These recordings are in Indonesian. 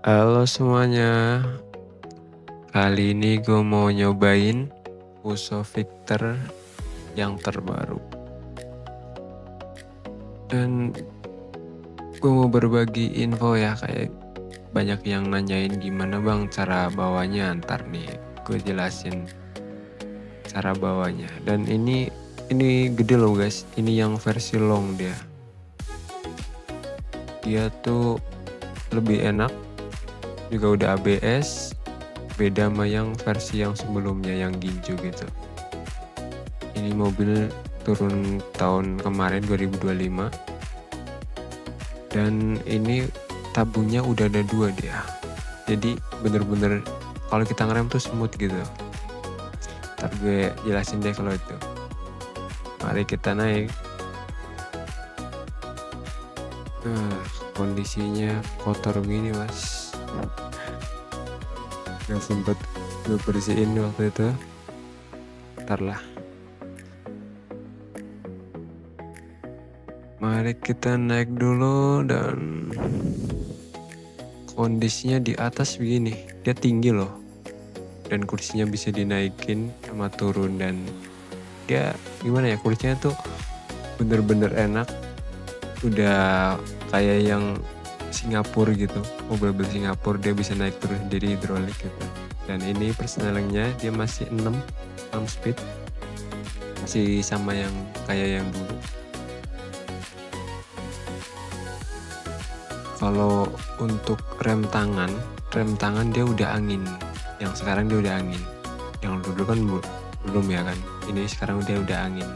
Halo semuanya, kali ini gue mau nyobain Fuso Victor yang terbaru. Dan gue mau berbagi info ya, kayak banyak yang nanyain gimana bang cara bawanya, ntar nih gue jelasin cara bawanya. Dan ini gede loh guys, ini yang versi long dia. Dia tuh lebih enak, juga udah ABS, beda sama yang versi yang sebelumnya yang Ginju gitu. Ini mobil turun tahun kemarin 2025 dan ini tabungnya udah ada 2 dia. Jadi bener-bener kalau kita ngerem tuh smooth gitu. Ntar gue jelasin deh kalau itu. Mari kita naik. Kondisinya kotor gini mas. Gak sempet gue bersihin waktu itu. Ntar lah. Mari kita naik dulu dan kondisinya di atas begini. Dia tinggi loh. Dan kursinya bisa dinaikin sama turun dan dia gimana ya, kursinya tuh bener-bener enak. Udah kayak yang Singapura gitu. Mobil-mobil Singapura dia bisa naik turun sendiri hidrolik gitu. Dan ini persnelingnya dia masih 6 speed. Masih sama yang kayak yang dulu. Kalau untuk rem tangan dia udah angin. Yang sekarang dia udah angin. Yang dulu kan belum ya kan. Ini sekarang dia udah angin.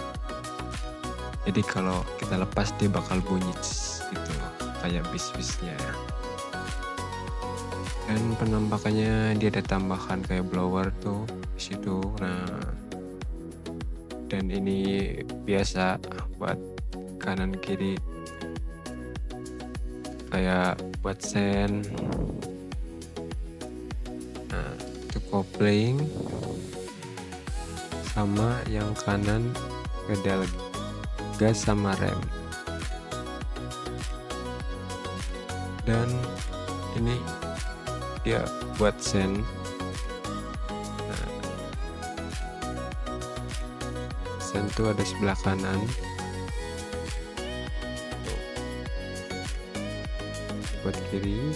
Jadi kalau kita lepas dia bakal bunyi gitu, kayak bis-bisnya. Dan penampakannya dia ada tambahan kayak blower tuh di situ. Nah, dan ini biasa buat kanan kiri, kayak buat sen. Nah, itu kopling sama yang kanan pedal gas sama rem. Dan ini dia buat sen. Nah, sen tuh ada sebelah kanan. Buat kiri.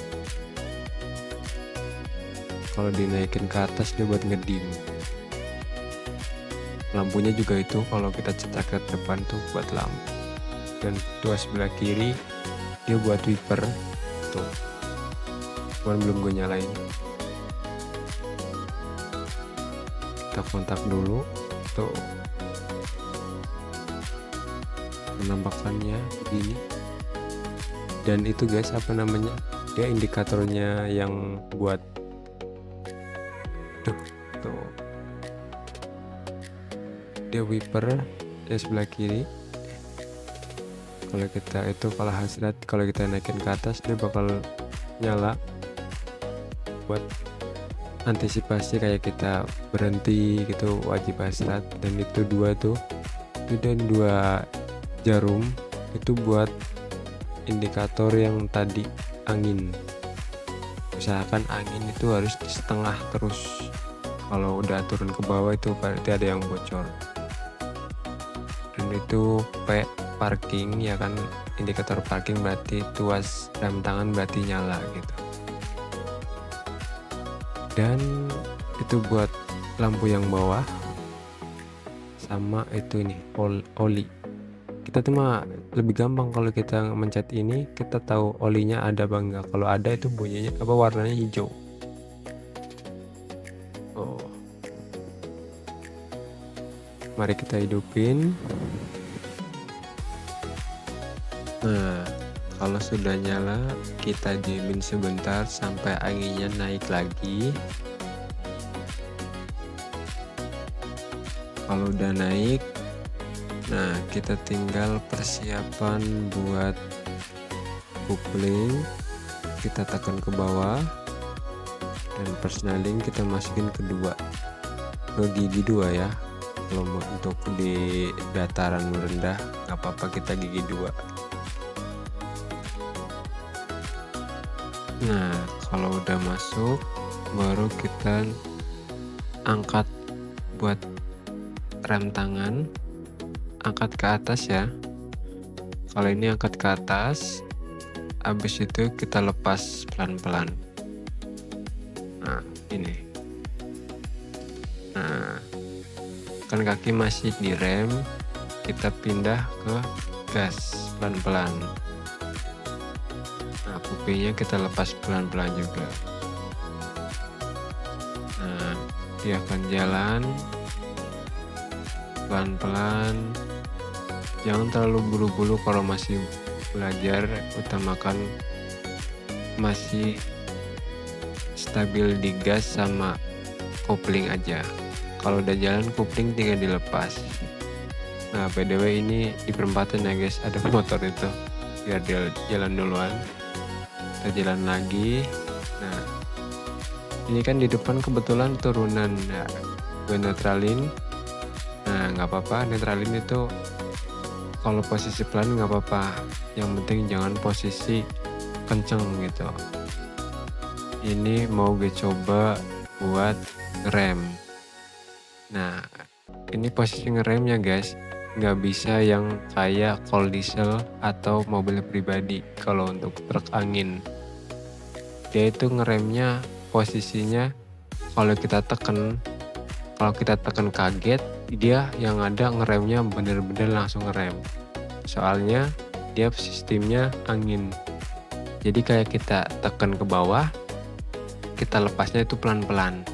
Kalau dinaikin ke atas dia buat ngedim. Lampunya juga itu kalau kita cetak ke depan tuh buat lampu. Dan tuh sebelah kiri dia buat wiper tuh. Cuman belum gue nyalain. Kita kontak dulu tuh. Penampakannya begini. Dan itu guys apa namanya? Dia indikatornya yang buat tuh. Dia wiper di sebelah kiri. Kalau kita itu kalau hasrat, kalau kita naikin ke atas dia bakal nyala buat antisipasi kayak kita berhenti gitu, wajib hasrat. Dan itu dua tuh, itu dan 2 jarum itu buat indikator yang tadi angin. Usahakan angin itu harus di setengah terus. Kalau udah turun ke bawah itu berarti ada yang bocor. Dan itu parking ya kan, indikator parking berarti tuas rem tangan berarti nyala gitu. Dan itu buat lampu yang bawah sama itu nih oli. Kita tuh mah lebih gampang kalau kita mencet ini, kita tahu olinya ada apa enggak. Kalau ada itu bunyinya apa, warnanya hijau. Mari kita hidupin. Nah, kalau sudah nyala kita diemin sebentar sampai anginnya naik lagi. Kalau udah naik, nah kita tinggal persiapan buat coupling. Kita tekan ke bawah dan persneling kita masukin ke gigi 2 ya. Kalau untuk di dataran rendah nggak apa-apa, kita gigi 2. Nah, kalau udah masuk, baru kita angkat buat rem tangan, angkat ke atas ya. Kalau ini angkat ke atas, habis itu kita lepas pelan-pelan. Nah, ini. Nah, kan kaki masih di rem, kita pindah ke gas pelan-pelan. Nah, kupingnya kita lepas pelan-pelan juga. Nah, dia akan jalan pelan-pelan. Jangan terlalu buru-buru kalau masih belajar, utamakan masih stabil di gas sama kopling aja. Kalau udah jalan, kopling tinggal dilepas. Nah, by the way, ini di perempatan ya guys, ada motor itu, biar dia jalan duluan. Kita jalan lagi. Nah, ini kan di depan kebetulan turunan ya, gue netralin. Nah, nggak apa-apa, netralin itu kalau posisi pelan nggak apa-apa, yang penting jangan posisi kenceng gitu. Ini mau gue coba buat ngerem. Nah, ini posisi ngeremnya guys, nggak bisa yang kayak kol diesel atau mobil pribadi. Kalau untuk truk angin, dia itu ngeremnya posisinya kalau kita tekan kaget, dia yang ada ngeremnya bener-bener langsung ngerem. Soalnya dia sistemnya angin. Jadi kayak kita tekan ke bawah, kita lepasnya itu pelan-pelan.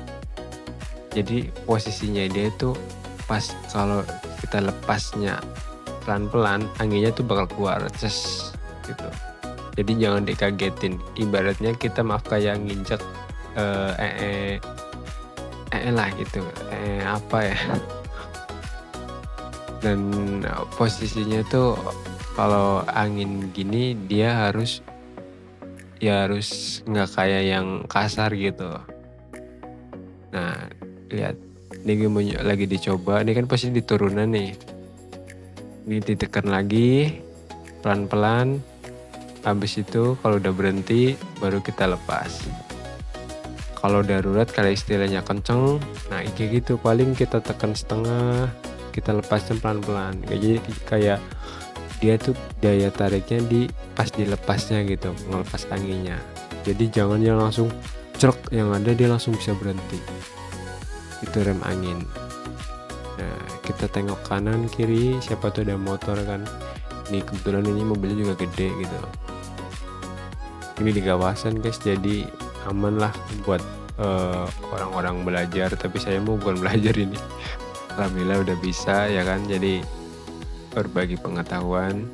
Jadi posisinya dia itu pas kalau kita lepasnya pelan-pelan, anginnya tuh bakal keluar, ces gitu. Jadi jangan dikagetin. Ibaratnya kita kayak nginjek lah gitu, apa ya. Dan posisinya tuh kalau angin gini dia harus nggak kayak yang kasar gitu. Nah, lihat, ini lagi dicoba. Ini kan posisi di turunan nih. Ini ditekan lagi pelan-pelan. Habis itu kalau udah berhenti baru kita lepas. Kalau darurat kayak istilahnya kenceng, nah kayak gitu, paling kita tekan setengah, kita lepasnya pelan-pelan. Jadi kayak dia tuh daya tariknya pas dilepasnya gitu, ngelepas anginnya. Jadi jangan yang langsung cerk, yang ada dia langsung bisa berhenti. Itu rem angin. Nah, kita tengok kanan kiri, siapa tuh ada motor kan. Ini kebetulan ini mobilnya juga gede gitu. Ini di kawasan guys, jadi aman lah buat orang-orang belajar. Tapi saya mau bukan belajar ini. Alhamdulillah udah bisa ya kan, jadi berbagi pengetahuan.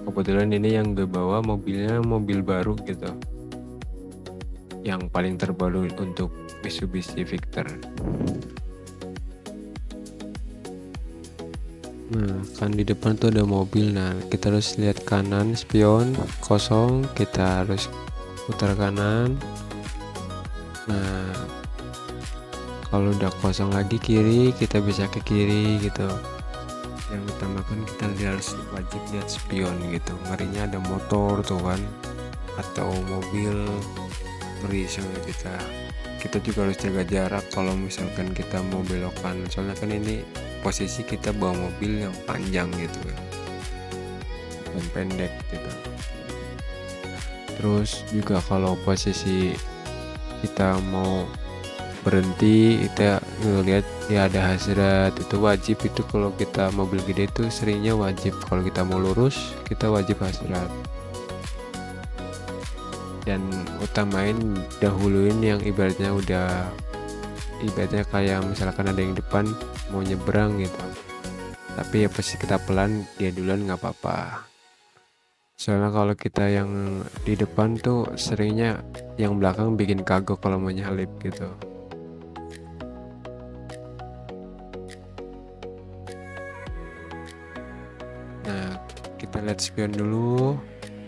Kebetulan ini yang gue bawa mobilnya mobil baru gitu, yang paling terbaru untuk Mitsubishi Victor. Nah, kan di depan tuh ada mobil. Nah, kita harus lihat kanan, spion kosong, kita harus putar kanan. Nah, kalau udah kosong lagi kiri, kita bisa ke kiri gitu. Yang utamakan kita harus wajib lihat spion gitu. Ngerinya ada motor tuh kan, atau mobil, ngeri soalnya kita juga harus jaga jarak kalau misalkan kita mau belok kanan. Soalnya kan ini posisi kita bawa mobil yang panjang gitu kan, bukan pendek gitu. Terus juga kalau posisi kita mau berhenti, kita ngelihat ya ada hasrat, itu wajib. Itu kalau kita mobil gede itu seringnya wajib. Kalau kita mau lurus, kita wajib hasrat. Dan utamain dahuluin yang ibaratnya kayak misalkan ada yang depan mau nyebrang gitu, tapi ya pasti kita pelan, dia duluan nggak apa-apa. Soalnya kalau kita yang di depan tuh seringnya yang belakang bikin kagok kalau mau nyalip gitu. Nah, kita lihat spion dulu.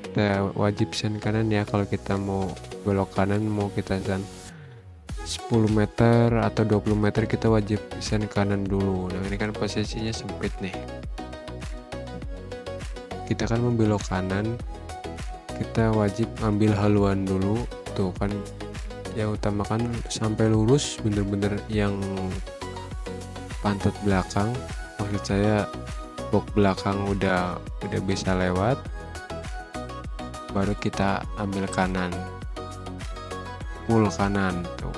Kita wajib sen kanan ya, kalau kita mau belok kanan, mau kita sen 10 meter atau 20 meter kita wajib sen kanan dulu. Nah, ini kan posisinya sempit nih, kita kan membelok kanan, kita wajib ambil haluan dulu tuh kan, ya utamakan sampai lurus bener-bener yang pantat belakang, maksud saya box belakang udah bisa lewat, baru kita ambil kanan, full kanan tuh.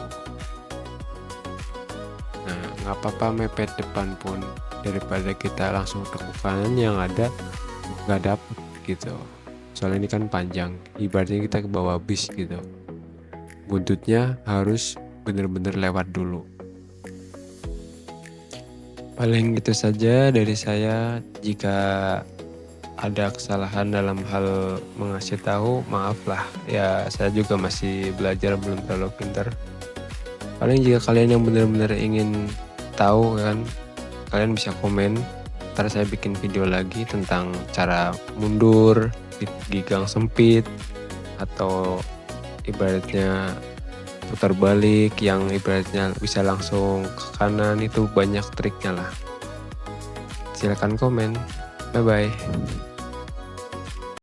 Nah nggak apa-apa mepet depan pun, daripada kita langsung tekuk kanan yang ada nggak dapet gitu, soalnya ini kan panjang, ibaratnya kita ke bawah bis gitu, buntutnya harus bener-bener lewat dulu. Paling gitu saja dari saya. Jika ada kesalahan dalam hal mengasih tahu, maaf lah ya, saya juga masih belajar, belum terlalu pintar. Paling jika kalian yang benar-benar ingin tahu kan, kalian bisa komen, ntar saya bikin video lagi tentang cara mundur di gang sempit, atau ibaratnya putar balik yang ibaratnya bisa langsung ke kanan, itu banyak triknya lah. Silakan komen. Bye bye.